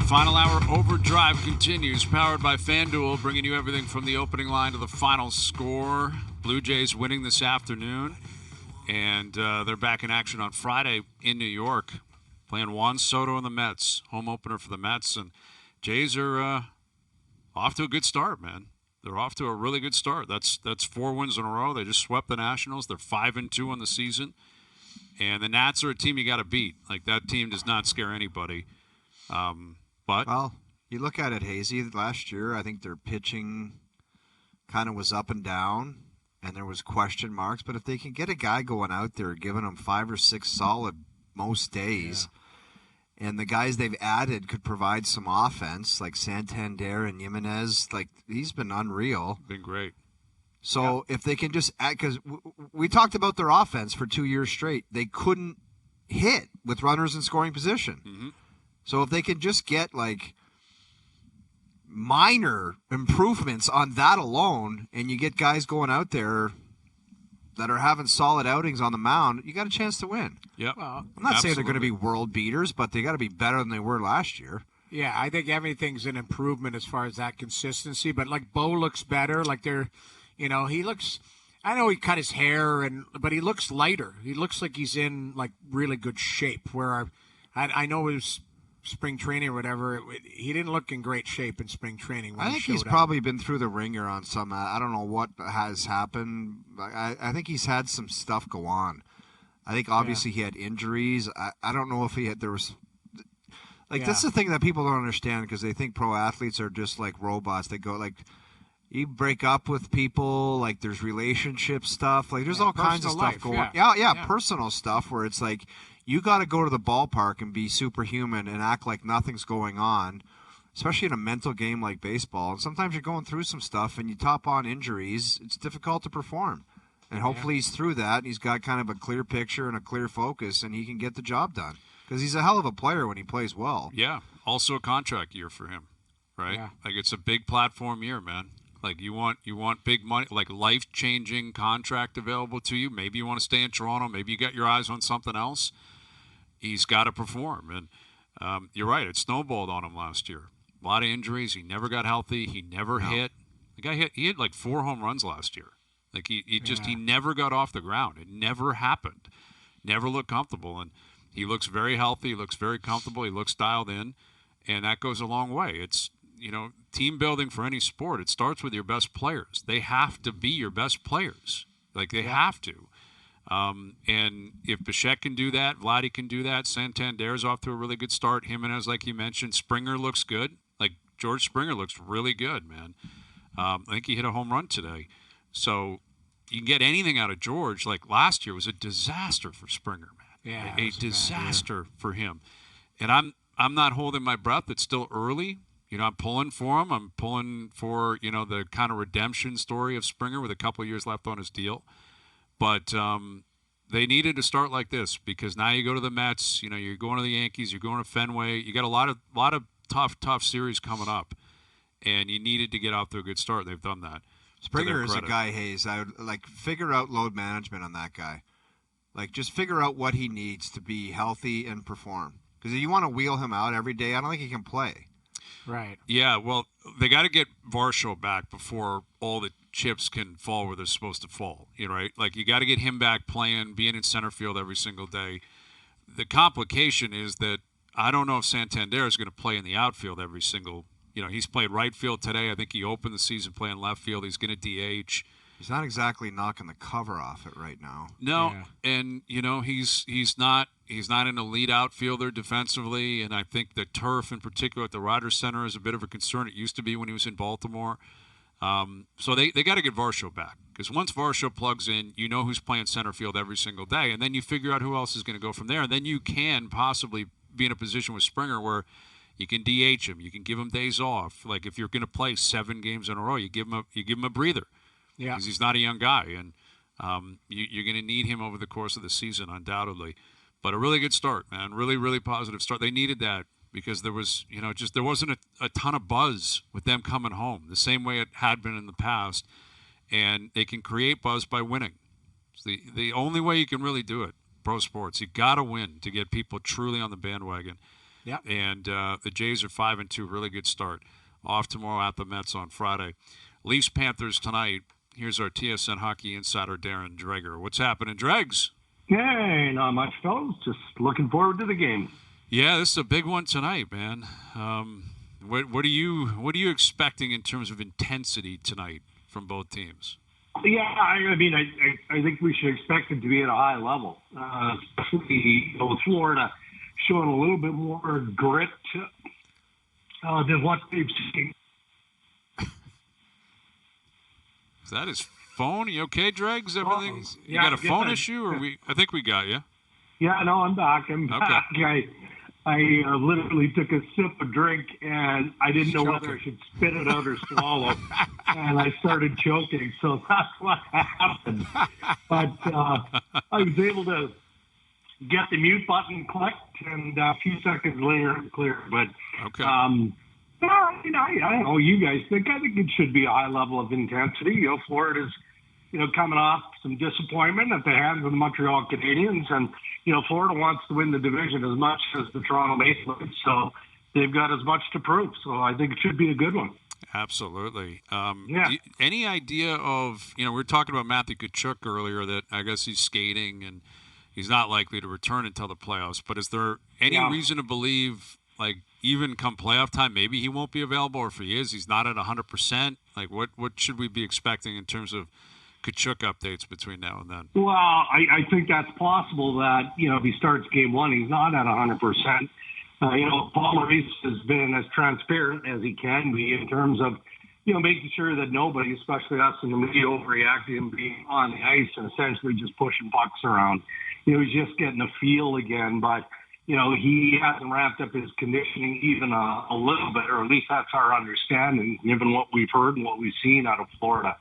Final hour overdrive continues, powered by FanDuel, bringing you everything from the opening line to the final score. Blue Jays winning this afternoon, and they're back in action on Friday in New York, playing Juan Soto and the Mets, home opener for the Mets. And Jays are off to a good start, man. They're off to a really good start. That's 4 wins in a row. They just swept the Nationals. They're 5-2 on the season. And the Nats are a team you got to beat. Like, that team does not scare anybody. Well, you look at it, Hazy, last year, I think their pitching kind of was up and down, and there was question marks. But if they can get a guy going out there, giving them 5 or 6 solid most days, and the guys they've added could provide some offense, like Santander and Jimenez, like, he's been unreal. Been great. So if they can just add, because we talked about their offense for 2 years straight, they couldn't hit with runners in scoring position. Mm-hmm. So if they can just get, like, minor improvements on that alone, and you get guys going out there that are having solid outings on the mound, you got a chance to win. Yep. Well, I'm not saying they're going to be world beaters, but they got to be better than they were last year. Yeah, I think everything's an improvement as far as that consistency. But, like, Bo looks better. Like, he looks – I know he cut his hair, but he looks lighter. He looks like he's in, like, really good shape, where I know it was – spring training or whatever, he didn't look in great shape in spring training. I think he's probably been through the ringer on some. I don't know what has happened. I think he's had some stuff go on. I think obviously he had injuries. I don't know if he had. There was that's the thing that people don't understand, because they think pro athletes are just like robots. They go like, you break up with people. Like, there's relationship stuff. Like, there's all kinds of stuff going on. Yeah, personal stuff where it's like, you got to go to the ballpark and be superhuman and act like nothing's going on, especially in a mental game like baseball. And sometimes you're going through some stuff and you top on injuries. It's difficult to perform. And hopefully he's through that, and he's got kind of a clear picture and a clear focus, and he can get the job done. Because he's a hell of a player when he plays well. Yeah, also a contract year for him, right? Yeah. Like, it's a big platform year, man. Like, you want big money, like life-changing contract available to you. Maybe you want to stay in Toronto. Maybe you got your eyes on something else. He's got to perform. And you're right, it snowballed on him last year. A lot of injuries. He never got healthy. He never hit. The guy he hit like 4 home runs last year. Like, he never got off the ground. It never happened. Never looked comfortable. And he looks very healthy. He looks very comfortable. He looks dialed in. And that goes a long way. It's, team building for any sport, it starts with your best players. They have to be your best players. Like, they have to. And if Bichette can do that, Vladdy can do that. Santander's off to a really good start. Jimenez, like you mentioned, Springer looks good. Like, George Springer looks really good, man. I think he hit a home run today. So you can get anything out of George. Like, last year was a disaster for Springer, man. Yeah, a disaster for him. And I'm not holding my breath. It's still early. I'm pulling for him. I'm pulling for, the kind of redemption story of Springer with a couple of years left on his deal. But they needed to start like this, because now you go to the Mets, you're going to the Yankees, you're going to Fenway. You got a lot of tough series coming up, and you needed to get off to a good start. They've done that. Springer is a guy, Hayes. I would figure out load management on that guy. Just figure out what he needs to be healthy and perform. Because if you want to wheel him out every day, I don't think he can play. Right. Yeah, well, they got to get Varsho back before all the chips can fall where they're supposed to fall. Right? Like, you got to get him back playing, being in center field every single day. The complication is that I don't know if Santander is going to play in the outfield every single. He's played right field today. I think he opened the season playing left field. He's going to DH. He's not exactly knocking the cover off it right now. No, and he's not an elite outfielder defensively, and I think the turf in particular at the Ryder Center is a bit of a concern. It used to be when he was in Baltimore. So they got to get Varsho back, because once Varsho plugs in, who's playing center field every single day, and then you figure out who else is going to go from there, and then you can possibly be in a position with Springer where you can DH him, you can give him days off. Like, if you're going to play 7 games in a row, you give him a breather. Yeah, because he's not a young guy, and you're going to need him over the course of the season, undoubtedly. But a really good start, man. Really, really positive start. They needed that, because there was, there wasn't a ton of buzz with them coming home, the same way it had been in the past. And they can create buzz by winning. It's the only way you can really do it, pro sports. You got to win to get people truly on the bandwagon. Yeah. And the Jays are 5-2, really good start. Off tomorrow at the Mets on Friday. Leafs Panthers tonight. Here's our TSN hockey insider, Darren Dreger. What's happening, Dregs? Hey, not much, fellas. Just looking forward to the game. Yeah, this is a big one tonight, man. What are you expecting in terms of intensity tonight from both teams? Yeah, I mean, I think we should expect it to be at a high level, especially with Florida showing a little bit more grit than what they've seen. Is that his phone? You okay, Dregs? Everything? You yeah, got a phone yeah. issue, or I think we got you. Yeah, no, I'm back. Okay. I literally took a sip of drink, and I didn't know whether I should spit it out or swallow, and I started choking. So that's what happened. But I was able to get the mute button clicked, and a few seconds later, it cleared. But Okay. I don't know. You guys think? I think it should be a high level of intensity. Florida's coming off some disappointment at the hands of the Montreal Canadiens, and Florida wants to win the division as much as the Toronto Maple Leafs, so they've got as much to prove. So I think it should be a good one. Absolutely. Yeah. Any idea of, we were talking about Matthew Tkachuk earlier, that I guess he's skating and he's not likely to return until the playoffs, but is there any reason to believe, like, even come playoff time, maybe he won't be available, or if he is, he's not at 100%? Like, what should we be expecting in terms of Tkachuk updates between now and then? Well, I think that's possible that, if he starts game one, he's not at 100%. Paul Maurice has been as transparent as he can be in terms of, making sure that nobody, especially us in the media, overreacting and being on the ice and essentially just pushing pucks around. He's just getting a feel again, but, he hasn't ramped up his conditioning even a little bit, or at least that's our understanding, given what we've heard and what we've seen out of Florida.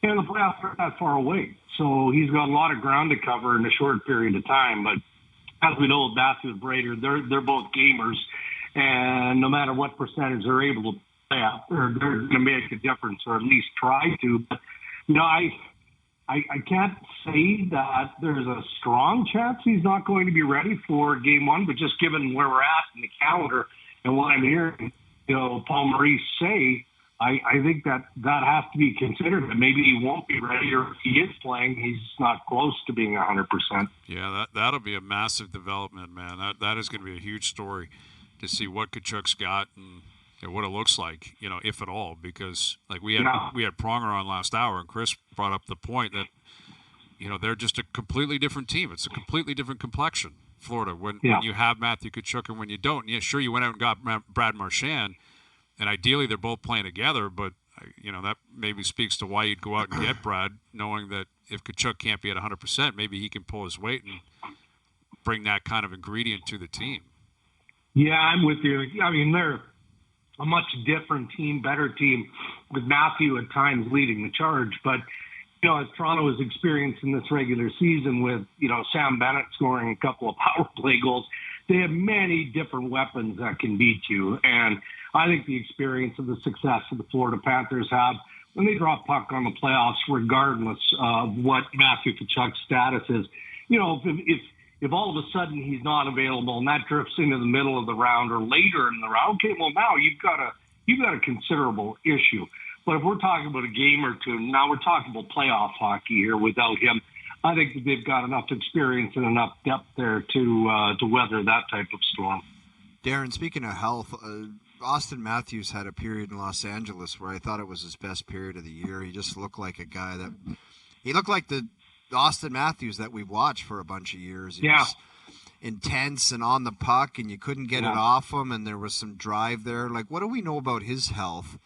And the playoffs aren't that far away, so he's got a lot of ground to cover in a short period of time. But as we know, Matthew and Brader, they're both gamers, and no matter what percentage they're able to play at, they're going to make a difference, or at least try to. But I can't say that there's a strong chance he's not going to be ready for game one, but just given where we're at in the calendar and what I'm hearing, Paul Maurice say, I think that has to be considered. That maybe he won't be ready, or if he is playing, he's not close to being 100%. Yeah, that'll be a massive development, man. That is going to be a huge story to see what Tkachuk's got and what it looks like, if at all. Because like we had Pronger on last hour, and Chris brought up the point that they're just a completely different team. It's a completely different complexion, Florida, when you have Matthew Tkachuk and when you don't. Yeah, sure, you went out and got Brad Marchand. And ideally, they're both playing together, but, that maybe speaks to why you'd go out and get Brad, knowing that if Tkachuk can't be at 100%, maybe he can pull his weight and bring that kind of ingredient to the team. Yeah, I'm with you. I mean, they're a much different team, better team, with Matthew at times leading the charge. But, as Toronto has experienced in this regular season with, Sam Bennett scoring a couple of power play goals, they have many different weapons that can beat you. And I think the experience of the success of the Florida Panthers have when they drop puck on the playoffs, regardless of what Matthew Tkachuk's status is. If all of a sudden he's not available and that drifts into the middle of the round or later in the round, okay, well now you've got a considerable issue. But if we're talking about a game or two, now we're talking about playoff hockey here without him. I think that they've got enough experience and enough depth there to weather that type of storm. Darren, speaking of health, Auston Matthews had a period in Los Angeles where I thought it was his best period of the year. He just looked like a guy he looked like the Auston Matthews that we've watched for a bunch of years. He was intense and on the puck, and you couldn't get it off him, and there was some drive there. Like, what do we know about his health,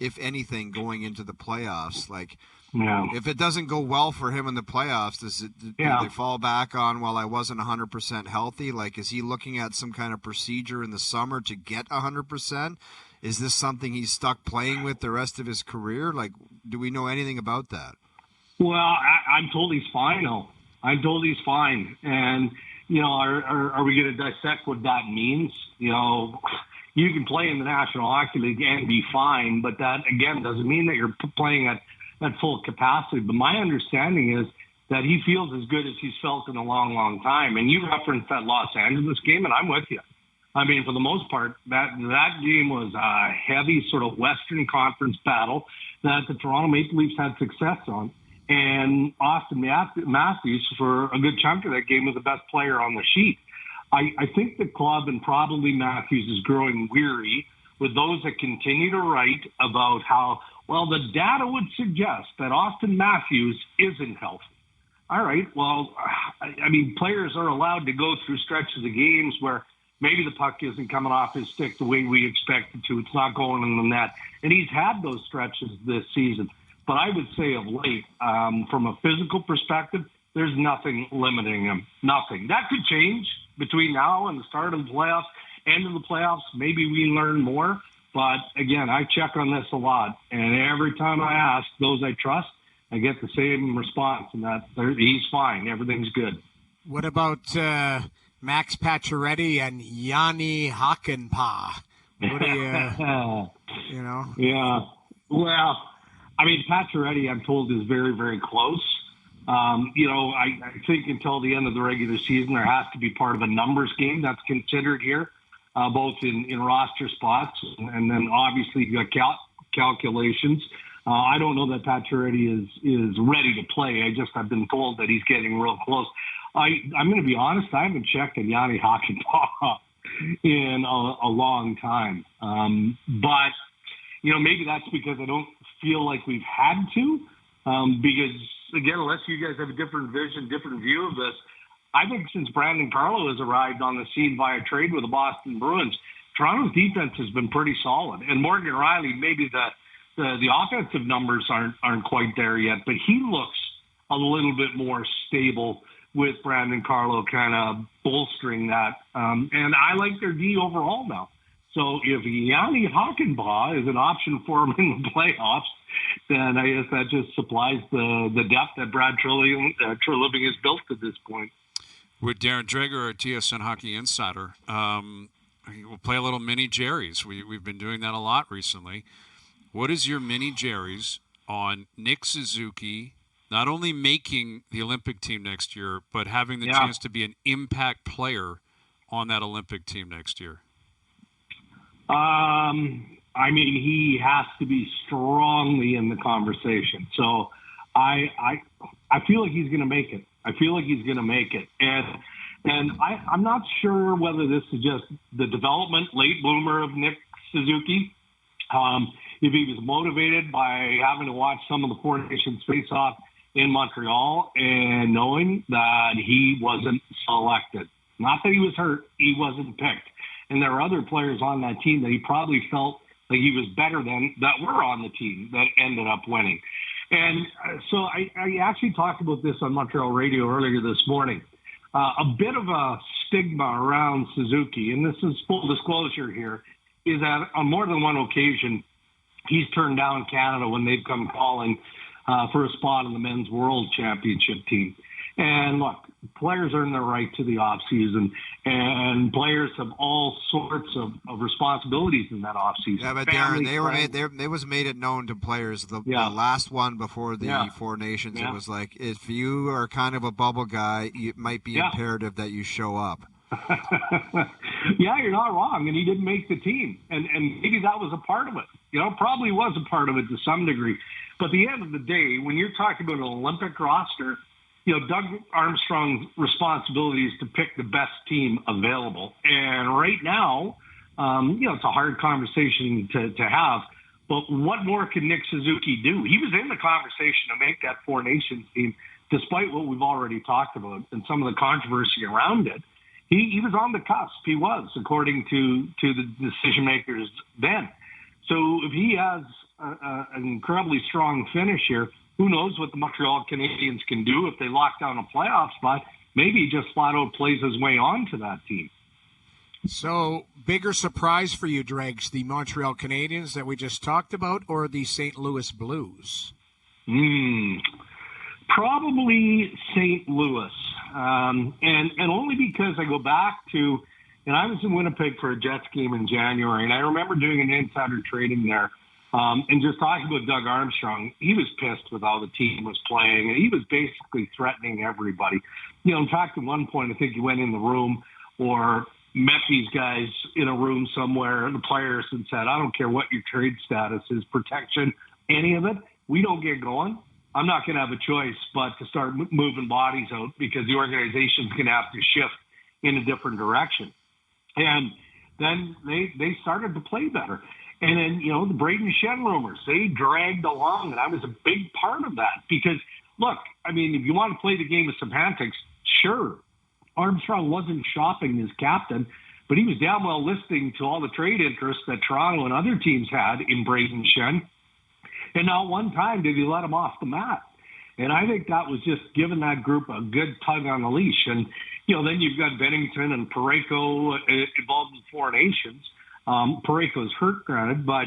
if anything, going into the playoffs? Like, if it doesn't go well for him in the playoffs, do they fall back on, well, I wasn't 100% healthy? Like, is he looking at some kind of procedure in the summer to get 100%? Is this something he's stuck playing with the rest of his career? Like, do we know anything about that? Well, I'm told he's fine, though. I'm told he's fine. And, are we going to dissect what that means? You can play in the National Hockey League and be fine, but that, again, doesn't mean that you're playing at full capacity. But my understanding is that he feels as good as he's felt in a long, long time. And you referenced that Los Angeles game, and I'm with you. I mean, for the most part, that game was a heavy sort of Western Conference battle that the Toronto Maple Leafs had success on. And Auston Matthews, for a good chunk of that game, was the best player on the sheet. I think the club, and probably Matthews, is growing weary with those that continue to write about how, well, the data would suggest that Auston Matthews isn't healthy. All right, well, I mean, players are allowed to go through stretches of games where maybe the puck isn't coming off his stick the way we expect it to. It's not going in the net. And he's had those stretches this season. But I would say of late, from a physical perspective, there's nothing limiting him. Nothing. That could change between now and the start of the playoffs, end of the playoffs. Maybe we learn more. But, again, I check on this a lot. And every time I ask those I trust, I get the same response, and that he's fine. Everything's good. What about Max Pacioretty and Yanni Hakanpää? What do you, Yeah. Well, I mean, Pacioretty, I'm told, is very, very close. I think until the end of the regular season, there has to be part of a numbers game that's considered here, both in roster spots and then obviously you got calculations. I don't know that Pacioretty is ready to play. I've been told that he's getting real close. I'm going to be honest, I haven't checked on Yanni Hakanpää in a long time. But, maybe that's because I don't feel like we've had to. Because, again, unless you guys have a different vision, different view of this, I think since Brandon Carlo has arrived on the scene via trade with the Boston Bruins, Toronto's defense has been pretty solid. And Morgan Rielly, maybe the offensive numbers aren't quite there yet, but he looks a little bit more stable with Brandon Carlo kind of bolstering that. And I like their D overall now. So if Yanni Hakanpää is an option for him in the playoffs, then I guess that just supplies the depth that Brad Treliving has built to this point. With Darren Dreger, our TSN Hockey Insider, we'll play a little mini Jerry's. We've been doing that a lot recently. What is your mini Jerry's on Nick Suzuki not only making the Olympic team next year, but having the chance to be an impact player on that Olympic team next year? I mean, he has to be strongly in the conversation. So I feel like he's going to make it. And I'm not sure whether this is just the development, late bloomer of Nick Suzuki. If he was motivated by having to watch some of the Four Nations face-off in Montreal and knowing that he wasn't selected. Not that he was hurt, he wasn't picked. And there are other players on that team that he probably felt like he was better than that were on the team that ended up winning. And so I actually talked about this on Montreal radio earlier this morning. A bit of a stigma around Suzuki, and this is full disclosure here, is that on more than one occasion, he's turned down Canada when they've come calling for a spot in the men's world championship team. And look, players earn their right to the offseason, and players have all sorts of responsibilities in that offseason. Yeah, but Darren, they was made it known to players. The last one before the Four Nations, it was like, if you are kind of a bubble guy, it might be imperative that you show up. Yeah, you're not wrong, and he didn't make the team, and maybe that was a part of it. Probably was a part of it to some degree. But at the end of the day, when you're talking about an Olympic roster, Doug Armstrong's responsibility is to pick the best team available. And right now, it's a hard conversation to have. But what more can Nick Suzuki do? He was in the conversation to make that Four Nations team, despite what we've already talked about and some of the controversy around it. He was on the cusp. He was, according to the decision makers then. So if he has an incredibly strong finish here, who knows what the Montreal Canadiens can do if they lock down a playoff spot. Maybe he just flat out plays his way on to that team. So, bigger surprise for you, Dregs, the Montreal Canadiens that we just talked about, or the St. Louis Blues? Probably St. Louis. And only because I go back to, and I was in Winnipeg for a Jets game in January, and I remember doing an insider trading there. And just talking about Doug Armstrong, he was pissed with how the team was playing, and he was basically threatening everybody. In fact, at one point, I think he went in the room or, met these guys in a room somewhere, the players, and said, I don't care what your trade status is, protection, any of it, we don't get going, I'm not going to have a choice but to start moving bodies out because the organization's going to have to shift in a different direction. And then they started to play better. And then, the Braden Shen rumors, they dragged along, and I was a big part of that because, look, I mean, if you want to play the game of semantics, sure, Armstrong wasn't shopping as captain, but he was damn well listening to all the trade interests that Toronto and other teams had in Braden Shen. And not one time did he let him off the mat. And I think that was just giving that group a good tug on the leash. And, then you've got Bennington and Parayko involved in Four Nations. Parayko's hurt, granted, but,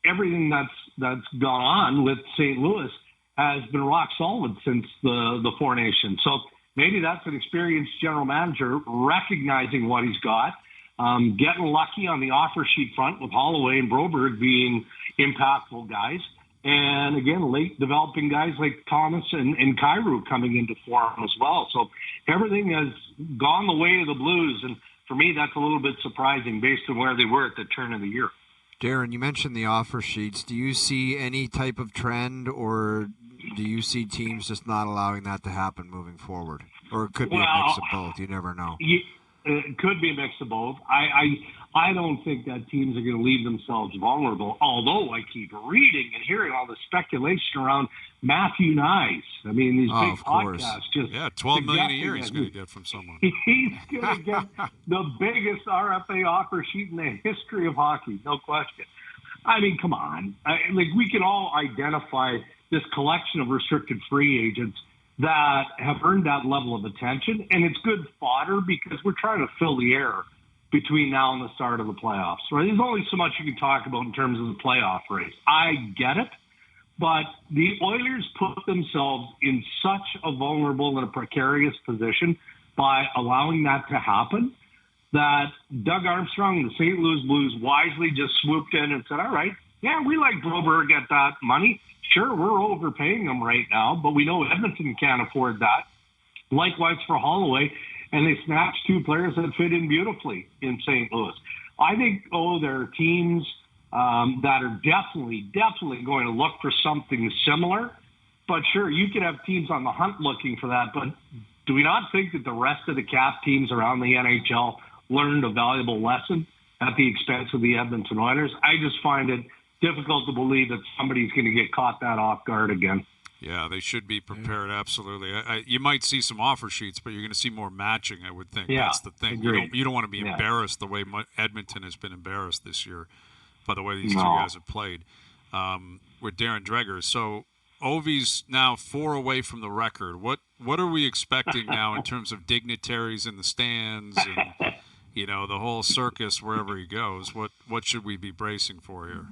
everything that's gone on with St. Louis has been rock solid since the Four Nations. So maybe that's an experienced general manager recognizing what he's got, getting lucky on the offer sheet front with Holloway and Broberg being impactful guys. And again, late developing guys like Thomas and Kyrou coming into form as well. So everything has gone the way of the Blues. And for me, that's a little bit surprising based on where they were at the turn of the year. Darren, you mentioned the offer sheets. Do you see any type of trend, or do you see teams just not allowing that to happen moving forward? Or it could be a mix of both. You never know. It could be a mix of both. I don't think that teams are going to leave themselves vulnerable, although I keep reading and hearing all the speculation around Matthew Nyes. I mean, these big podcasts just... Yeah, $12 million a year he's going to get from someone. He's going to get the biggest RFA offer sheet in the history of hockey, no question. I mean, come on. We can all identify this collection of restricted free agents that have earned that level of attention, and it's good fodder because we're trying to fill the air between now and the start of the playoffs, right? There's only so much you can talk about in terms of the playoff race. I get it, but the Oilers put themselves in such a vulnerable and a precarious position by allowing that to happen that Doug Armstrong and the St. Louis Blues wisely just swooped in and said, all right, yeah, we like Broberg at that money. Sure, we're overpaying them right now, but we know Edmonton can't afford that. Likewise for Holloway, and they snatched two players that fit in beautifully in St. Louis. I think, there are teams that are definitely going to look for something similar. But sure, you could have teams on the hunt looking for that. But do we not think that the rest of the cap teams around the NHL learned a valuable lesson at the expense of the Edmonton Oilers? I just find it difficult to believe that somebody's going to get caught that off guard again. Yeah, they should be prepared, absolutely. You might see some offer sheets, but you're going to see more matching, I would think. Yeah, that's the thing. You don't want to be embarrassed the way Edmonton has been embarrassed this year by the way these two guys have played with Darren Dreger. So Ovi's now 4 away from the record. What are we expecting now in terms of dignitaries in the stands and the whole circus wherever he goes? What should we be bracing for here?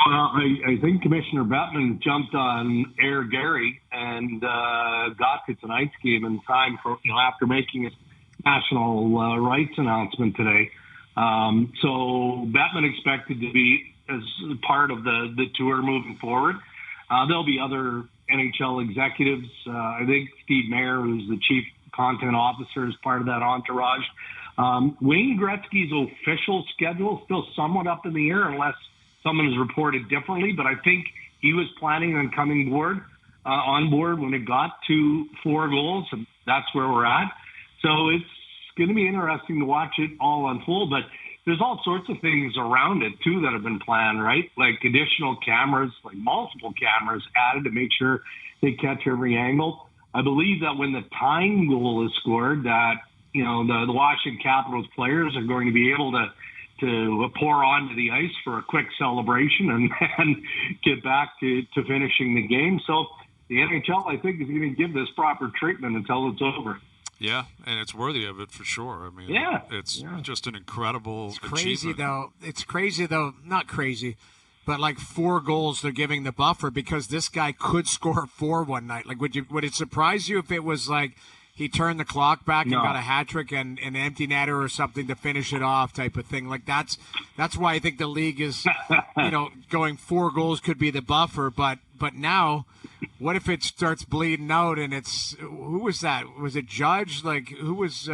Well, I think Commissioner Bettman jumped on Air Gary and got to tonight's game in time for after making his national rights announcement today. So Bettman expected to be as part of the tour moving forward. There'll be other NHL executives. I think Steve Mayer, who's the chief content officer, is part of that entourage. Wayne Gretzky's official schedule is still somewhat up in the air unless someone has reported differently, but I think he was planning on coming on board when it got to 4 goals, and that's where we're at. So it's going to be interesting to watch it all unfold, but there's all sorts of things around it, too, that have been planned, right? Like additional cameras, like multiple cameras added to make sure they catch every angle. I believe that when the tying goal is scored, that, the Washington Capitals players are going to be able to pour onto the ice for a quick celebration and get back to finishing the game. So the NHL, I think, is going to give this proper treatment until it's over. Yeah, and it's worthy of it for sure. I mean, it's just an incredible achievement. It's crazy, though. Not crazy, but like 4 goals they're giving the buffer because this guy could score 4 one night. Like, would it surprise you if it was like he turned the clock back and got a hat trick and an empty netter or something to finish it off type of thing? Like that's why I think the league is, going 4 goals could be the buffer, but But now, what if it starts bleeding out and it's who was that? Was it Judge? Like who was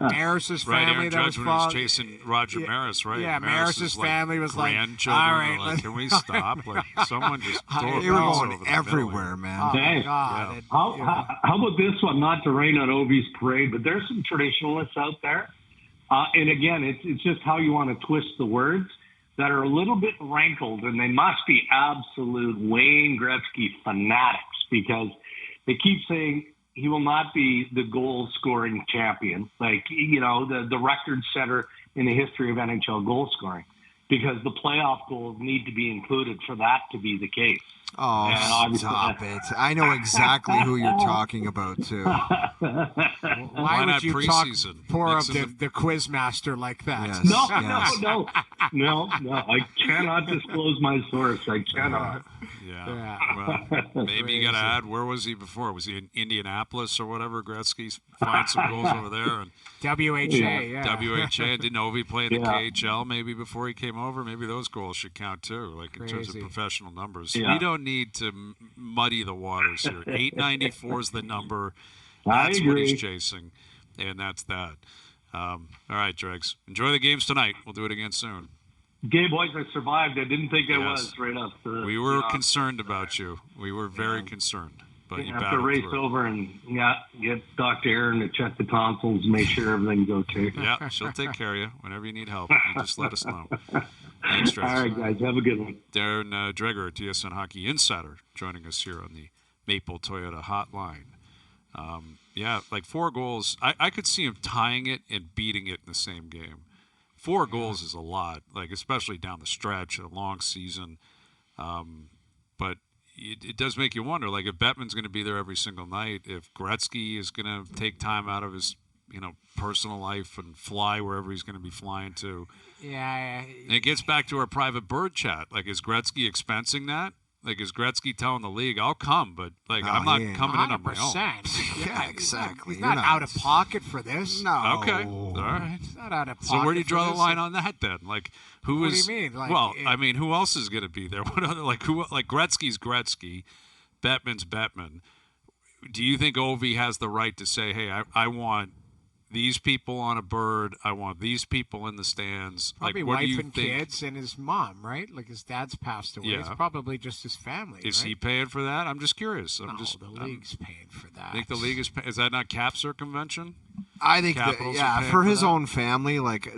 Maris's family Aaron that Judge was when he was following? chasing Roger Maris, right? Yeah, Maris's family was like, grandchildren all are right, like, can we stop? Like someone just throw They were balls going over the everywhere, belly. man. Oh my Hey, God! yeah. And, How about this one? Not to rain on Ovi's parade, but there's some traditionalists out there. And again, it's just how you want to twist the words that are a little bit rankled, and they must be absolute Wayne Gretzky fanatics because they keep saying he will not be the goal-scoring champion, like, the record setter in the history of NHL goal scoring, because the playoff goals need to be included for that to be the case. Oh, stop it. I know exactly who you're talking about, too. why would not you talk preseason? poor of Nixon the quiz master like that? Yes. No. I cannot disclose my source. I cannot. Yeah. Well, maybe you got to add, where was he before? Was he in Indianapolis or whatever? Gretzky find some goals over there. And WHA, yeah. WHA, didn't Ovi play in the KHL maybe before he came over? Maybe those goals should count too, like in terms of Crazy. professional numbers. Yeah. We don't need to muddy the waters here. 894 is the number. I That's what agree. he's chasing, and that's that. All right, Dregs. Enjoy the games tonight. We'll do it again soon. Gay boys, I survived. I didn't think I Yes. was right off the. We were concerned about you. We were very concerned, but you have to battled race through. over and get Dr. Aaron to check the tonsils, make sure everything's okay. Yeah, she'll take care of you whenever you need help. You just let us know. Thanks, Dregs. All right, guys, have a good one. Darren Dreger, TSN Hockey Insider, joining us here on the Maple Toyota Hotline. Like 4 goals. I could see him tying it and beating it in the same game. 4 goals is a lot, like especially down the stretch, a long season. But it does make you wonder, like if Bettman's going to be there every single night, if Gretzky is going to take time out of his personal life and fly wherever he's going to be flying to. Yeah. And it gets back to our private bird chat. Like, is Gretzky expensing that? Like, is Gretzky telling the league, I'll come, but, like, I'm not coming in on my own. 100%. Yeah, exactly. He's You're not out of pocket for this. No. Okay. All right. He's not out of pocket. So where do you for draw the this. line on that then? Like, who What do is? you mean? Like, well, I mean, who else is going to be there? What other like Gretzky's Gretzky, Bettman's Bettman. Do you think Ovi has the right to say, hey, I want these people on a bird. I want these people in the stands. Probably like, what wife do you and think? kids and his mom, right? Like his dad's passed away. Yeah. It's probably just his family. Is right? he paying for that? I'm just curious. No, the league's paying for that. I think the league is that not cap circumvention? I think, Capitals are paying for for his that? own family, like,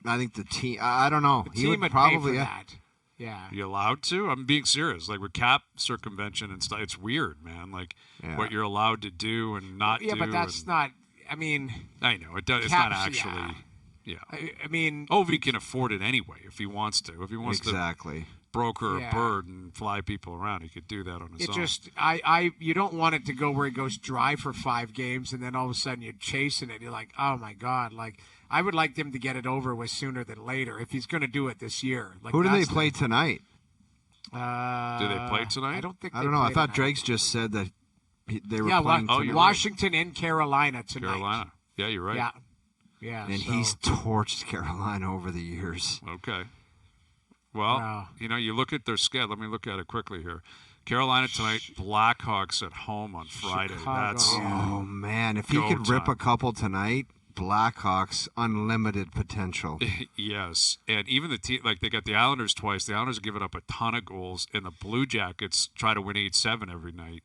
I think the team, I don't know. The He team would would probably, pay for yeah. that. Yeah. Are you allowed to? I'm being serious. Like with cap circumvention and stuff, it's weird, man. Like Yeah. what you're allowed to do and not do. Yeah, but that's and- not. I mean, I know it does. It's not caps, actually. Yeah. I mean, Ovi can afford it anyway if he wants to. If he wants Exactly. to broker Yeah. a bird and fly people around, he could do that on his it own. just, you don't want it to go where he goes dry for 5 games and then all of a sudden you're chasing it. You're like, oh my God. Like, I would like them to get it over with sooner than later if he's going to do it this year. Like, Who do they that's play tonight? Do they play tonight? I don't think I they don't know. I play thought tonight. Drake's just said that they were Yeah, playing Oh, tonight. you're right. Washington in Carolina tonight. Carolina. Yeah, you're right. Yeah. Yeah. And so- he's torched Carolina over the years. Okay. Well, Wow. you look at their schedule. Let me look at it quickly here. Carolina tonight, Blackhawks at home on Friday. Chicago. That's Oh, man. If he Go could rip time. a couple tonight, Blackhawks, unlimited potential. yes. And even the team, like they got the Islanders twice. The Islanders are giving up a ton of goals, and the Blue Jackets try to win 8-7 every night.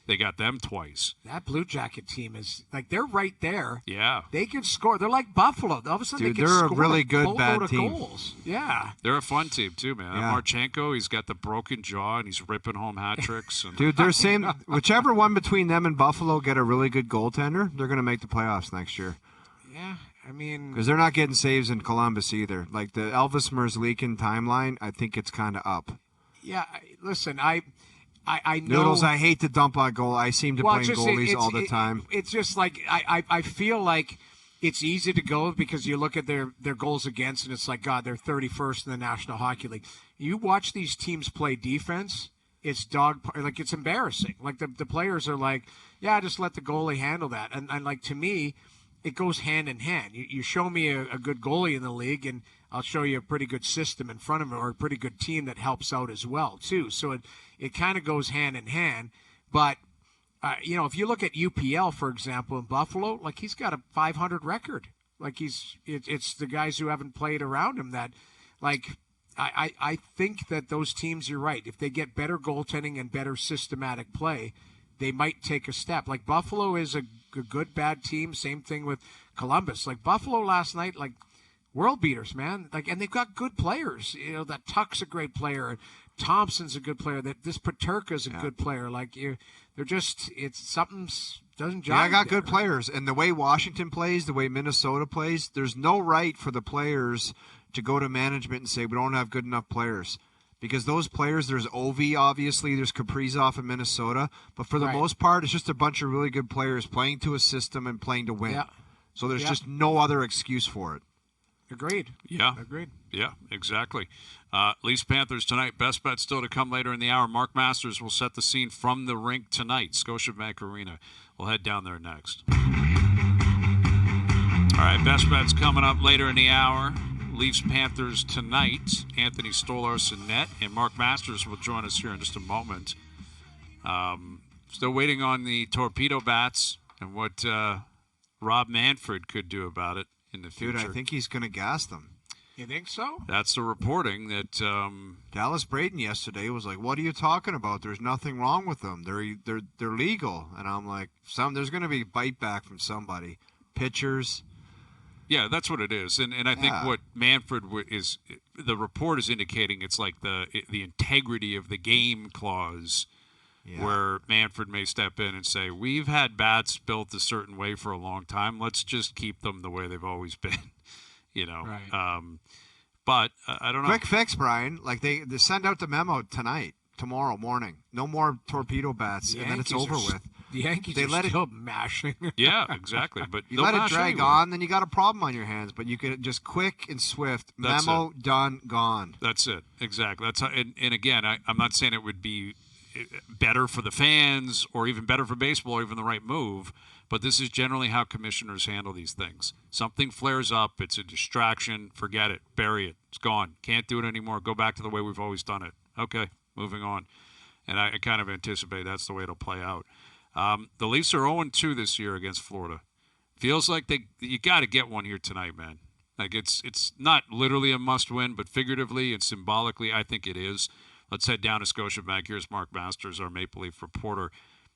They got them twice. That Blue Jacket team is like they're right there. Yeah. They can score. They're like Buffalo. All of a sudden, Dude, they can they're a score really good boatload bad of team. goals. Yeah. They're a fun team, too, man. Yeah. Marchenko, he's got the broken jaw, and he's ripping home hat tricks. And Dude, they're saying whichever one between them and Buffalo get a really good goaltender, they're going to make the playoffs next year. Yeah. I mean, Because they're not getting saves in Columbus either. Like the Elvis Merzlikin timeline, I think it's kind of up. yeah. Listen, I know. Noodles, I hate to dump on goal. I seem to Well, blame it's just- goalies it's- all the time. It's just like I feel like it's easy to go because you look at their goals against and it's like, God, they're 31st in the National Hockey League. You watch these teams play defense, it's like it's embarrassing. Like the players are like, yeah, just let the goalie handle that. And like to me, it goes hand in hand. You show me a good goalie in the league, and I'll show you a pretty good system in front of him, or a pretty good team that helps out as well too. So it kind of goes hand in hand. But if you look at UPL, for example, in Buffalo, like he's got a .500 record. Like it's the guys who haven't played around him that, like, I think that those teams, you're right. If they get better goaltending and better systematic play, they might take a step. Like Buffalo is a good, bad team. Same thing with Columbus. Like Buffalo last night, like world beaters, man. Like, and they've got good players. That Tuck's a great player. Thompson's a good player. That this Peterka's a good player. Like they're just, it's something's doesn't jive. Yeah, I got there. good players, and the way Washington plays, the way Minnesota plays, there's no right for the players to go to management and say we don't have good enough players. Because those players, there's Ovi, obviously, there's Kaprizov in Minnesota, but for the most part, it's just a bunch of really good players playing to a system and playing to win. Yeah. So there's just no other excuse for it. Agreed. Yeah. Agreed. Yeah, exactly. Leafs Panthers tonight. Best bet still to come later in the hour. Mark Masters will set the scene from the rink tonight. Scotiabank Arena. We'll head down there next. All right, best bets coming up later in the hour. Leafs Panthers tonight. Anthony Stolarson net, and Mark Masters will join us here in just a moment. Still waiting on the torpedo bats and what Rob Manfred could do about it in the future. Dude, I think he's going to gas them. You think so? That's the reporting that Dallas Braden yesterday was like, "What are you talking about? There's nothing wrong with them. They're legal." And I'm like, "There's going to be bite back from somebody, pitchers." Yeah, that's what it is, and I think what Manfred is, the report is indicating it's like the integrity of the game clause, where Manfred may step in and say, "We've had bats built a certain way for a long time. Let's just keep them the way they've always been." Right. But I don't know. Quick fix, Brian. Like they send out the memo tomorrow morning. No more torpedo bats, and then it's over with. The Yankees are still mashing. Yeah, exactly. But you let it drag on, then you got a problem on your hands. But you can just quick and swift. Memo done, gone. That's it. Exactly. That's how, and again, I'm not saying it would be better for the fans or even better for baseball or even the right move, but this is generally how commissioners handle these things. Something flares up, it's a distraction, forget it, bury it, it's gone. Can't do it anymore, go back to the way we've always done it. Okay, moving on. And I kind of anticipate that's the way it'll play out. The Leafs are 0-2 this year against Florida. Feels like you got to get one here tonight, man. Like it's not literally a must-win, but figuratively and symbolically, I think it is. Let's head down to Scotiabank. Here's Mark Masters, our Maple Leaf reporter.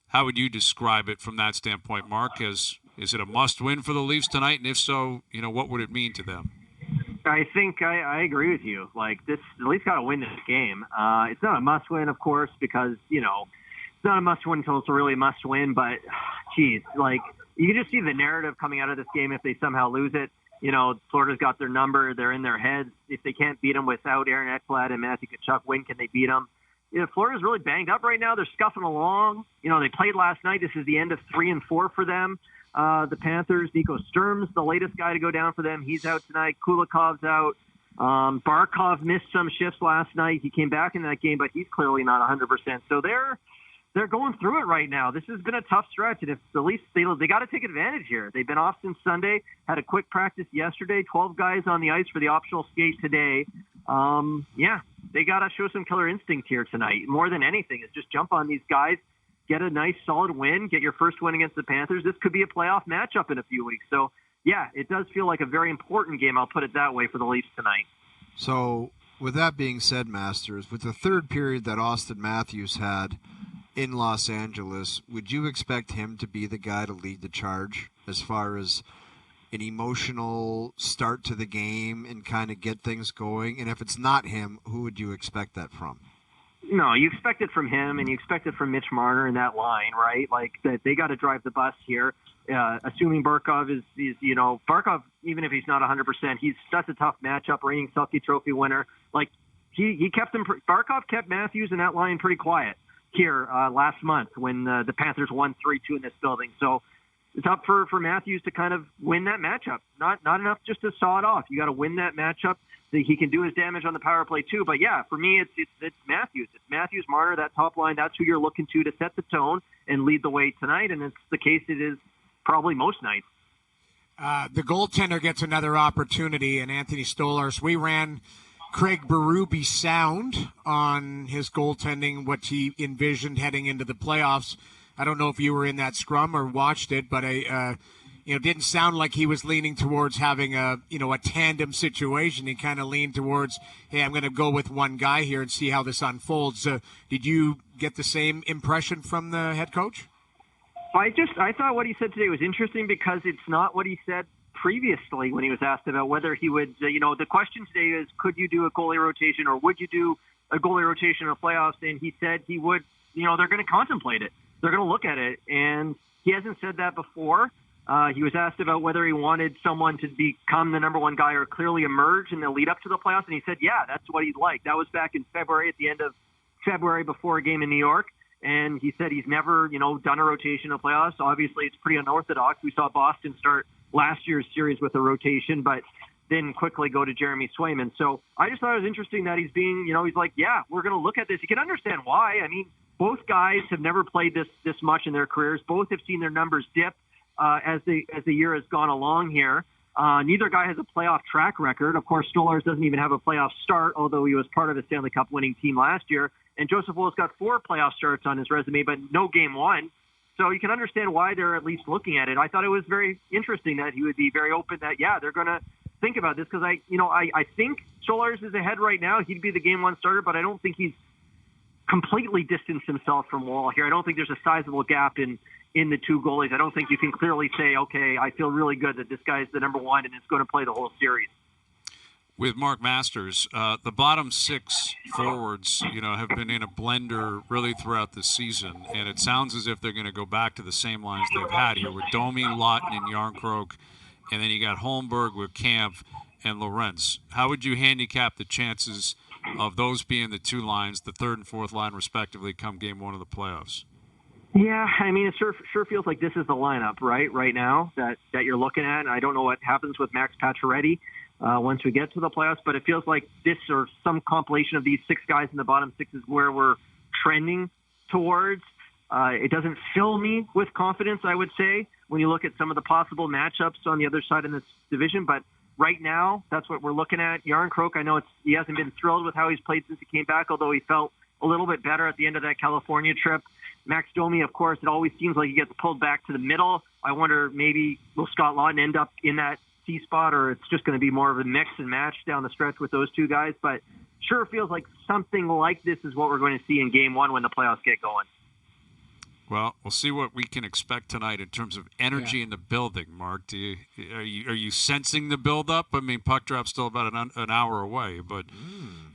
How would you describe it from that standpoint, Mark? Is it a must-win for the Leafs tonight? And if so, what would it mean to them? I think I agree with you. Like the Leafs got to win this game. It's not a must-win, of course, because it's not a must-win until it's a really must-win. But, geez, like you can just see the narrative coming out of this game if they somehow lose it. Florida's got their number. They're in their heads. If they can't beat them without Aaron Ekblad and Matthew Tkachuk, when can they beat them? Florida's really banged up right now. They're scuffing along. They played last night. This is the end of 3 and 4 for them. The Panthers, Nico Sturm's the latest guy to go down for them. He's out tonight. Kulikov's out. Barkov missed some shifts last night. He came back in that game, but he's clearly not 100%. So they're going through it right now. This has been a tough stretch, and if the Leafs, they got to take advantage here. They've been off since Sunday, had a quick practice yesterday, 12 guys on the ice for the optional skate today. They got to show some killer instinct here tonight. More than anything is just jump on these guys, get a nice solid win, get your first win against the Panthers. This could be a playoff matchup in a few weeks. So, it does feel like a very important game, I'll put it that way, for the Leafs tonight. So, with that being said, Masters, with the third period that Auston Matthews had in Los Angeles, would you expect him to be the guy to lead the charge as far as an emotional start to the game and kind of get things going? And if it's not him, who would you expect that from? No, you expect it from him, and you expect it from Mitch Marner in that line, right? Like that they got to drive the bus here. Assuming Barkov is Barkov, even if he's not 100%, that's a tough matchup. Reigning Selke Trophy winner, like he kept him. Barkov kept Matthews in that line pretty quiet here last month when the Panthers won 3-2 in this building. So it's up for Matthews to kind of win that matchup. Not enough just to saw it off. You got to win that matchup. He can do his damage on the power play too. But yeah, for me, it's Matthews. It's Matthews, Marner, that top line. That's who you're looking to set the tone and lead the way tonight. And it's the case it is probably most nights. The goaltender gets another opportunity, and Anthony Stolarz. We ran Craig Berube sound on his goaltending, what he envisioned heading into the playoffs. I don't know if you were in that scrum or watched it, but didn't sound like he was leaning towards having a tandem situation. He kind of leaned towards, hey, I'm going to go with one guy here and see how this unfolds. Did you get the same impression from the head coach? I thought what he said today was interesting because it's not what he said previously when he was asked about whether he would, the question today is, could you do a goalie rotation or would you do a goalie rotation in the playoffs? And he said he would, they're going to contemplate it. They're going to look at it. And he hasn't said that before. He was asked about whether he wanted someone to become the number one guy or clearly emerge in the lead up to the playoffs. And he said, yeah, that's what he'd like. That was back in February, at the end of February before a game in New York. And he said he's never, done a rotation in the playoffs. Obviously, it's pretty unorthodox. We saw Boston start last year's series with a rotation, but then quickly go to Jeremy Swayman. So I just thought it was interesting that he's being, he's like, yeah, we're going to look at this. You can understand why. I mean, both guys have never played this much in their careers. Both have seen their numbers dip as the year has gone along here. Neither guy has a playoff track record. Of course, Stolarz doesn't even have a playoff start, although he was part of a Stanley Cup winning team last year. And Joseph Woll's got 4 playoff starts on his resume, but no game one. So you can understand why they're at least looking at it. I thought it was very interesting that he would be very open that, yeah, they're going to think about this because I think Stolarz is ahead right now. He'd be the game one starter, but I don't think he's completely distanced himself from Woll here. I don't think there's a sizable gap in the two goalies. I don't think you can clearly say, okay, I feel really good that this guy's the number one and is going to play the whole series. With Mark Masters, the bottom 6 forwards, have been in a blender really throughout the season, and it sounds as if they're going to go back to the same lines they've had here with Domi, Lawton, and Järnkrok, and then you got Holmberg with Camp and Lorenz. How would you handicap the chances of those being the 2 lines, the third and fourth line respectively, come game 1 of the playoffs? Yeah, I mean, it sure feels like this is the lineup, right now that you're looking at. And I don't know what happens with Max Pacioretty once we get to the playoffs, but it feels like this or some compilation of these 6 guys in the bottom 6 is where we're trending towards. It doesn't fill me with confidence, I would say, when you look at some of the possible matchups on the other side in this division. But right now, that's what we're looking at. Järnkrok, I know he hasn't been thrilled with how he's played since he came back, although he felt a little bit better at the end of that California trip. Max Domi, of course, it always seems like he gets pulled back to the middle. I wonder maybe will Scott Lawton end up in that C spot, or it's just going to be more of a mix and match down the stretch with those 2 guys. But sure feels like something like this is what we're going to see in game 1 when the playoffs get going. Well, we'll see what we can expect tonight in terms of energy in the building, Mark. Are you sensing the build-up? I mean, puck drop's still about an hour away, but,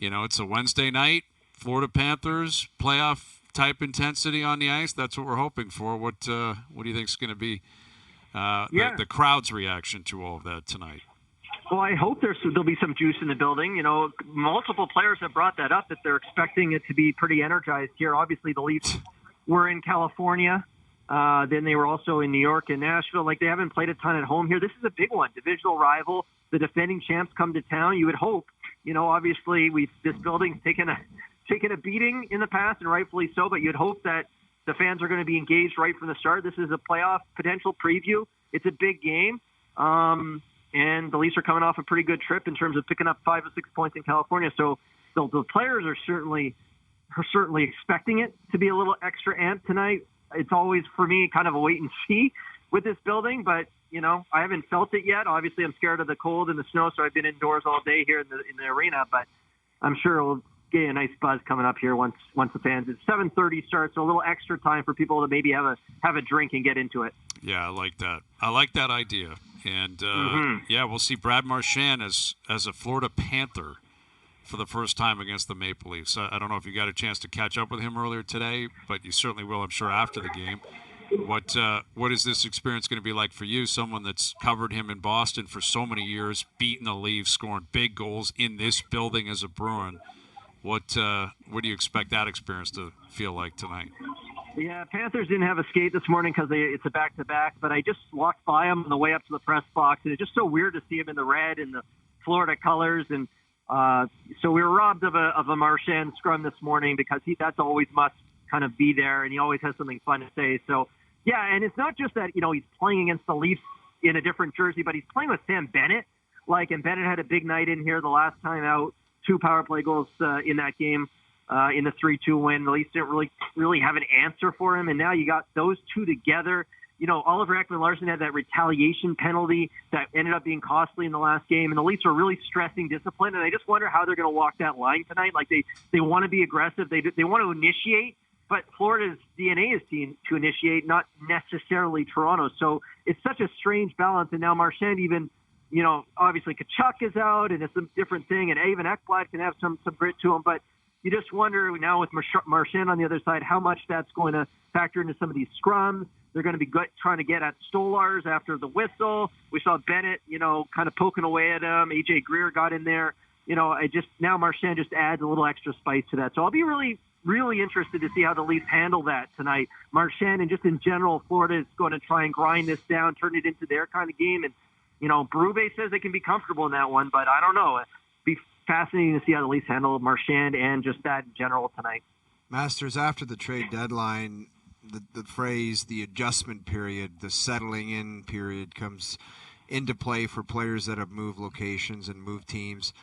it's a Wednesday night, Florida Panthers, playoff-type intensity on the ice. That's what we're hoping for. What do you think is going to be the crowd's reaction to all of that tonight? Well, I hope there'll be some juice in the building. Multiple players have brought that up, that they're expecting it to be pretty energized here. Obviously, the Leafs were in California. Then they were also in New York and Nashville. Like, they haven't played a ton at home here. This is a big one. Divisional rival. The defending champs come to town. You would hope. Obviously, this building's taken a beating in the past, and rightfully so, but you'd hope that the fans are going to be engaged right from the start. This is a playoff potential preview. It's a big game. And the Leafs are coming off a pretty good trip in terms of picking up 5 or 6 points in California. So the players are certainly expecting it to be a little extra amped tonight. It's always, for me, kind of a wait and see with this building, but I haven't felt it yet. Obviously, I'm scared of the cold and the snow, so I've been indoors all day here in the arena, but I'm sure it'll get a nice buzz coming up here once the fans. It's 7:30 starts, so a little extra time for people to maybe have a drink and get into it. Yeah, I like that. I like that idea. And we'll see Brad Marchand as a Florida Panther for the first time against the Maple Leafs. I don't know if you got a chance to catch up with him earlier today, but you certainly will, I'm sure, after the game. What is this experience going to be like for you, someone that's covered him in Boston for so many years, beating the Leafs, scoring big goals in this building as a Bruin? What do you expect that experience to feel like tonight? Yeah, Panthers didn't have a skate this morning because it's a back-to-back, but I just walked by him on the way up to the press box, and it's just so weird to see him in the red and the Florida colors. And so we were robbed of a Marchand scrum this morning because that's always must kind of be there, and he always has something fun to say. So, yeah, and it's not just that, he's playing against the Leafs in a different jersey, but he's playing with Sam Bennett. And Bennett had a big night in here the last time out, 2 power play goals in that game in the 3-2 win. The Leafs didn't really have an answer for him, and now you got those two together. Oliver Ekman-Larsson had that retaliation penalty that ended up being costly in the last game, and the Leafs are really stressing discipline, and I just wonder how they're going to walk that line tonight. They want to be aggressive. They want to initiate, but Florida's DNA is to initiate, not necessarily Toronto. So it's such a strange balance, and now Marchand even, obviously Tkachuk is out, and it's a different thing, and even Ekblad can have some grit to him, but you just wonder now with Marchand on the other side how much that's going to factor into some of these scrums. They're going to be trying to get at Stolars after the whistle. We saw Bennett, kind of poking away at him. AJ Greer got in there. Now Marchand just adds a little extra spice to that. So I'll be really, really interested to see how the Leafs handle that tonight. Marchand and just in general, Florida is going to try and grind this down, turn it into their kind of game. And, Berube says they can be comfortable in that one, but I don't know. It'd be fascinating to see how the Leafs handle Marchand and just that in general tonight. Masters, after the trade deadline, the phrase, the adjustment period, the settling in period comes into play for players that have moved locations and moved teams.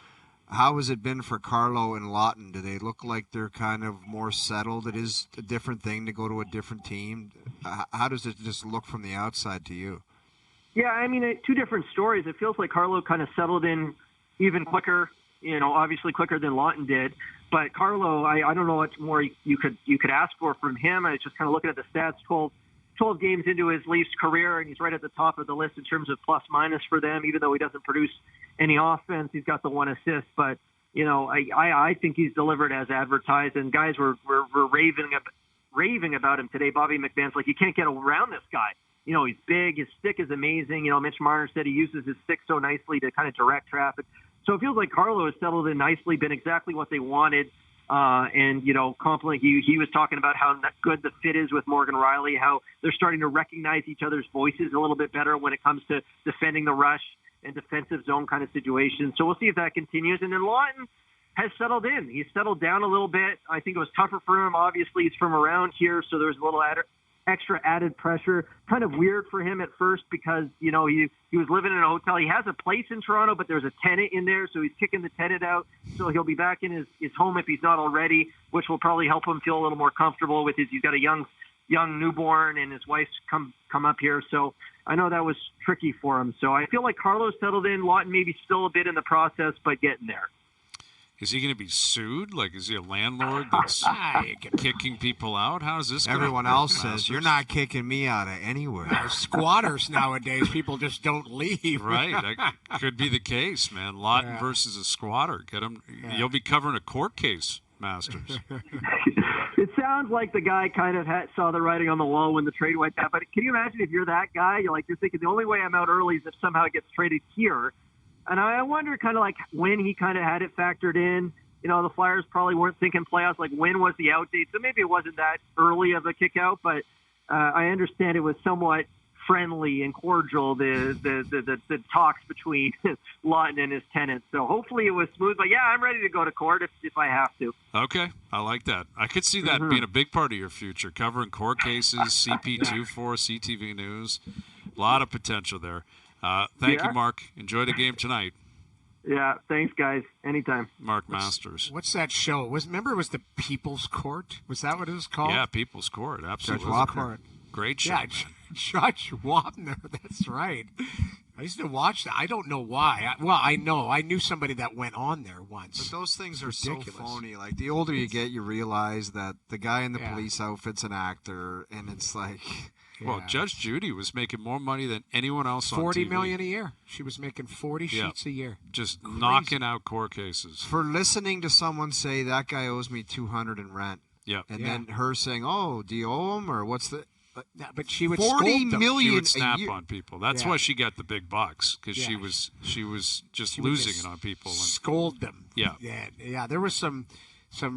How has it been for Carlo and Lawton? Do they look like they're kind of more settled? It is a different thing to go to a different team. How does it just look from the outside to you? Yeah, two different stories. It feels like Carlo kind of settled in even quicker, obviously quicker than Lawton did. But Carlo, I don't know what more you could ask for from him. I was just kind of looking at the stats, 12 games into his Leafs career, and he's right at the top of the list in terms of plus-minus for them, even though he doesn't produce any offense. He's got the 1 assist. But, I think he's delivered as advertised, and guys were raving about him today. Bobby McMahon's like, you can't get around this guy. He's big. His stick is amazing. Mitch Marner said he uses his stick so nicely to kind of direct traffic. So it feels like Carlo has settled in nicely, been exactly what they wanted. And, compliment, he was talking about how good the fit is with Morgan Riley, how they're starting to recognize each other's voices a little bit better when it comes to defending the rush and defensive zone kind of situations. So we'll see if that continues. And then Lawton has settled in. He's settled down a little bit. I think it was tougher for him. Obviously, he's from around here, so there's a little extra added pressure. Kind of weird for him at first because, he was living in a hotel. He has a place in Toronto, but there's a tenant in there, so he's kicking the tenant out. So he'll be back in his home if he's not already, which will probably help him feel a little more comfortable with he's got a young newborn, and his wife's come up here. So I know that was tricky for him. So I feel like Carlos settled in. Lawton maybe still a bit in the process, but getting there. Is he going to be sued? Is he a landlord that's kicking people out? How is this going to Everyone else says, you're not kicking me out of anywhere. Squatters nowadays, people just don't leave. Right. That could be the case, man. Lawton versus a squatter. Get him. Yeah. You'll be covering a court case, Masters. It sounds like the guy kind of saw the writing on the wall when the trade went down. But can you imagine if you're that guy? You're thinking the only way I'm out early is if somehow it gets traded here. And I wonder kind of when he kind of had it factored in. The Flyers probably weren't thinking playoffs. When was the out date? So maybe it wasn't that early of a kick out, but I understand it was somewhat friendly and cordial, the talks between Lawton and his tenants. So hopefully it was smooth. But, yeah, I'm ready to go to court if I have to. Okay. I like that. I could see that being a big part of your future, covering court cases, CP24, CTV News. A lot of potential there. Thank you, Mark. Enjoy the game tonight. Yeah, thanks, guys. Anytime. Mark Masters. What's that show? Remember it was the People's Court? Was that what it was called? Yeah, People's Court. Absolutely. Judge Wapner. Great show. Yeah, Judge Wapner. That's right. I used to watch that. I don't know why. I know. I knew somebody that went on there once. But those things are so phony. The older you get, you realize that the guy in the police outfit's an actor, and it's like... Well, Judge Judy was making more money than anyone else on TV. $40 million a year. She was making 40 sheets a year. Just knocking out court cases. For listening to someone say, that guy owes me $200 in rent. Yeah. And then her saying, oh, do you owe him? Or what's the... But she would 40 million She would snap a year. on people. That's why she got the big bucks, because she was just losing it on people. Scold them. Yeah. There was some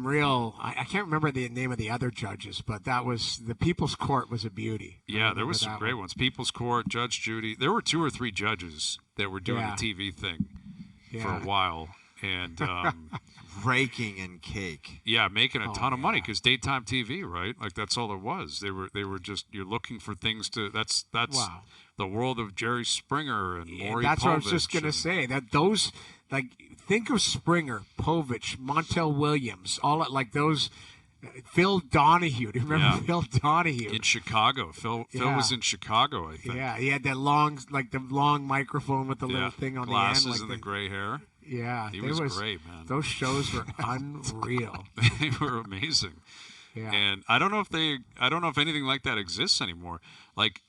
real, I can't remember the name of the other judges, but that was, the People's Court was a beauty. Yeah, there was some great ones. People's Court, Judge Judy. There were 2 or 3 judges that were doing the TV thing for a while, and raking in cake. Yeah, making a ton of money because daytime TV, right? Like that's all it was. They were just you're looking for things to. That's Wow. the world of Jerry Springer and Maury That's Povich what I was just gonna say. That those think of Springer, Povich, Montel Williams, all like those. Phil Donahue. Do you remember Phil Donahue? in Chicago. Phil was in Chicago, I think. Yeah, he had that long microphone with the little thing on glasses the end, and the gray hair. Yeah, he was great, man. Those shows were unreal. They were amazing. Yeah. And I don't know if anything like that exists anymore. Like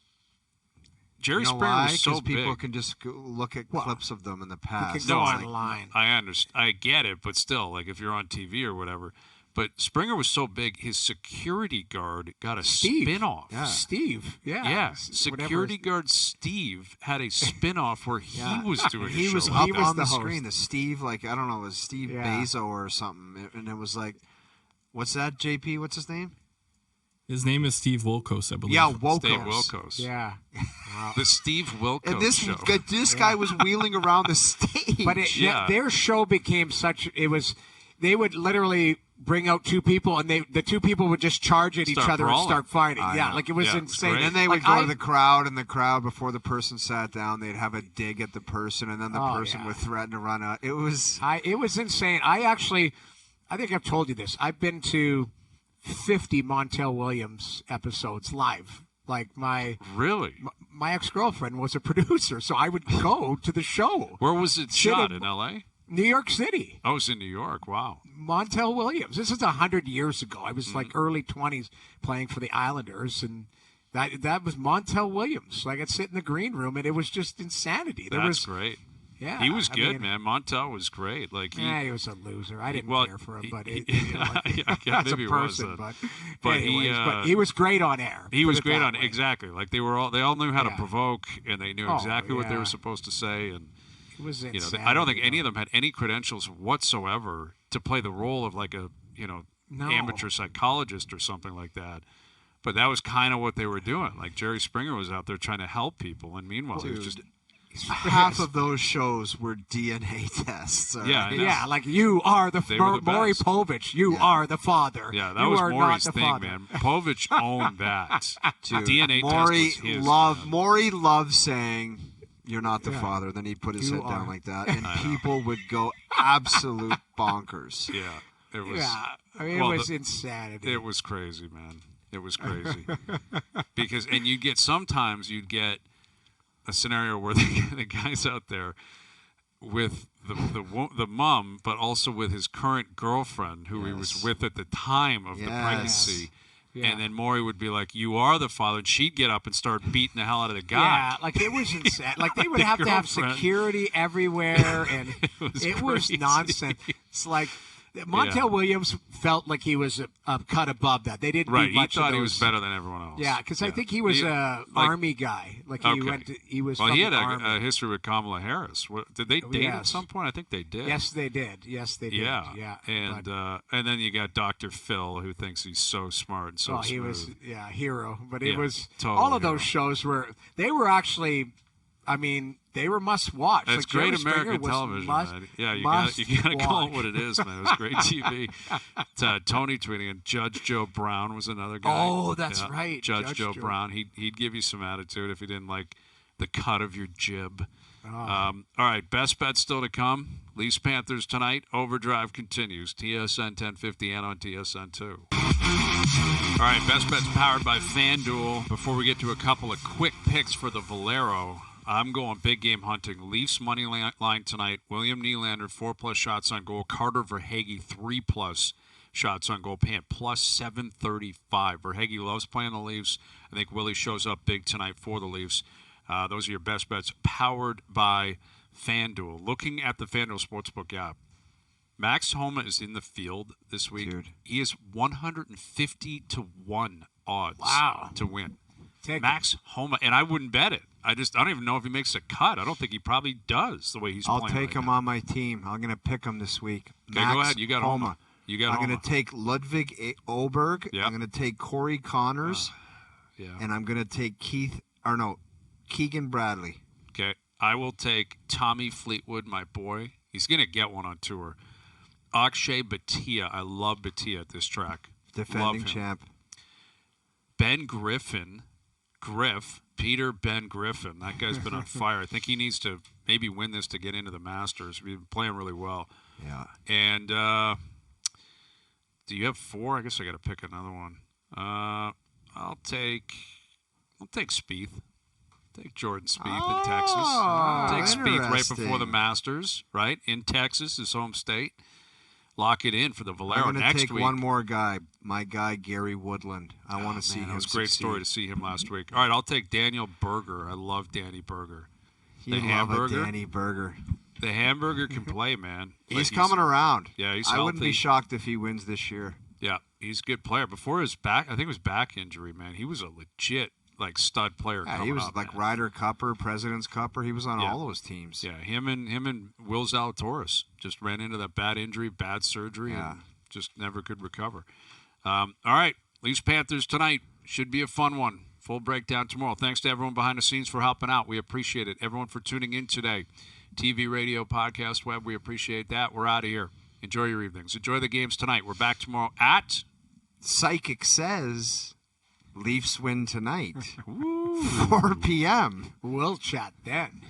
Jerry Springer was so big. People can just go look at clips of them in the past. You can go online. I understand. I get it, but still, like if you're on TV or whatever. But Springer was so big, his security guard got a spin-off. Yeah. Steve, Yeah, security guard Steve had a spin-off where he was doing He a was show. up was on the the host. screen. The Steve, like, I don't know, it was Steve Bazo or something. And it was like, what's that, JP? What's his name? His name is Steve Wilkos, I believe. Yeah, Wilkos. Steve Wilkos. Yeah. The Steve Wilkos And this show. this guy was wheeling around the stage. But their show became they would literally bring out two people, and the two people would just charge at each Start other brawling. and start fighting. Yeah, like it was Yeah, insane. great. And then they would Like, go to the crowd, and the crowd, before the person sat down, they'd have a dig at the person, and then the person would threaten to run out. It was insane. I think I've told you this. I've been to 50 Montel Williams episodes live. Like my ex-girlfriend was a producer, so I would go to the show. Where was it shot? In L.A.? New York City. Oh, it was in New York. Wow. Montel Williams. This is 100 years ago. I was like early 20s playing for the Islanders, and that was Montel Williams. Like I'd sit in the green room, and it was just insanity. That's great. Yeah, He was good, man. Montel was great. Like he was a loser. I didn't care for him, but as a person. But he was great on air. He was Put it great that on way. exactly. Like they all knew how to provoke, and they knew exactly what they yeah. were supposed to say. And It was I don't think any of them had any credentials whatsoever to play the role of like a amateur psychologist or something like that. But that was kind of what they were doing. Like Jerry Springer was out there trying to help people, and meanwhile, he was just half of those shows were DNA tests. Yeah, I know. Yeah, like you are the best. Maury Povich. You are the father. Yeah, that you was are Maury's not the thing, father. man. Povich owned that. Dude, DNA Maury test was his. Man. Maury loved saying, "You're not the father." Then he'd put his You head down are. like that, and people would go absolute bonkers. Yeah, it was. Yeah, I mean, it was insanity. It was crazy, man. It was crazy because, and you'd get a scenario where the guy's out there with the mom, but also with his current girlfriend, who he was with at the time of the pregnancy. Yeah. And then Maury would be like, "You are the father," and she'd get up and start beating the hell out of the guy. Yeah, like it was insane. Like they would have to have security everywhere, and it was nonsense. It's like Montel Williams felt like he was a cut above that. They didn't need much he thought of he those. was better than everyone else. Yeah, because I think he was an Army guy. Like he went. He was. Well, from he had the Army. a history with Kamala Harris. Did they date at Yes. some point? I think they did. Yes, they did. Yes, they did. Yeah. And then you got Dr. Phil, who thinks he's so smart and so he smooth. was a hero. But Yeah, it was total all of hero. those shows were actually. I mean, they were must watch. That's like, great Jerry Springer American was television, must, man. Yeah, you must got to call it watch. what it is, man. It was great TV. Tony tweeting, and Judge Joe Brown was another guy. Oh, that's right. Judge Joe Brown. He'd give you some attitude if he didn't like the cut of your jib. Oh. All right, best bet still to come. Leafs Panthers tonight. Overdrive continues. TSN 1050 and on TSN 2. All right, best bet's powered by FanDuel. Before we get to a couple of quick picks for the Valero, I'm going big game hunting. Leafs money line tonight. William Nylander 4+ shots on goal. Carter Verhaeghe 3+ shots on goal. Paying plus 735. Verhaeghe loves playing the Leafs. I think Willie shows up big tonight for the Leafs. Those are your best bets, powered by FanDuel. Looking at the FanDuel Sportsbook app, Max Homa is in the field this week. Dude. He is 150 to 1 odds to win. Max Homa, and I wouldn't bet it. I don't even know if he makes a cut. I don't think he probably does the way he's playing. I'll take right him now. on my team. I'm going to pick him this week. Okay, Max go ahead. You got Homa. I'm going to take Ludwig Oberg. Yep. I'm going to take Corey Connors. And I'm going to take Keegan Bradley. Okay. I will take Tommy Fleetwood, my boy. He's going to get one on tour. Akshay Bhatia. I love Bhatia at this track. Defending champ. Ben Griffin. Peter Ben Griffin. That guy's been on fire. I think he needs to maybe win this to get into the Masters. We've been playing really well. Yeah. And do you have 4? I guess I got to pick another one. I'll take Spieth. Take Jordan Spieth in Texas. Take Spieth right before the Masters, right? In Texas, his home state. Lock it in for the Valero next week. I'm going to take one more guy, my guy Gary Woodland. I want to see him. It was a great story to see him last week. All right, I'll take Daniel Berger. I love Danny Berger. The hamburger. Danny Berger. The hamburger can play, man. He's coming around. Yeah, he's healthy. I wouldn't be shocked if he wins this year. Yeah, he's a good player. Before his back, I think it was back injury, man. He was a legit stud player. Yeah, he was up, like man. Ryder Cupper, President's Cupper. He was on all those teams. Yeah, him and Will Zalatoris just ran into that bad injury, bad surgery, and just never could recover. All right, Leafs Panthers tonight should be a fun one. Full breakdown tomorrow. Thanks to everyone behind the scenes for helping out. We appreciate it. Everyone for tuning in today. TV, radio, podcast, web. We appreciate that. We're out of here. Enjoy your evenings. Enjoy the games tonight. We're back tomorrow at Psychic says Leafs win tonight. 4 p.m. We'll chat then.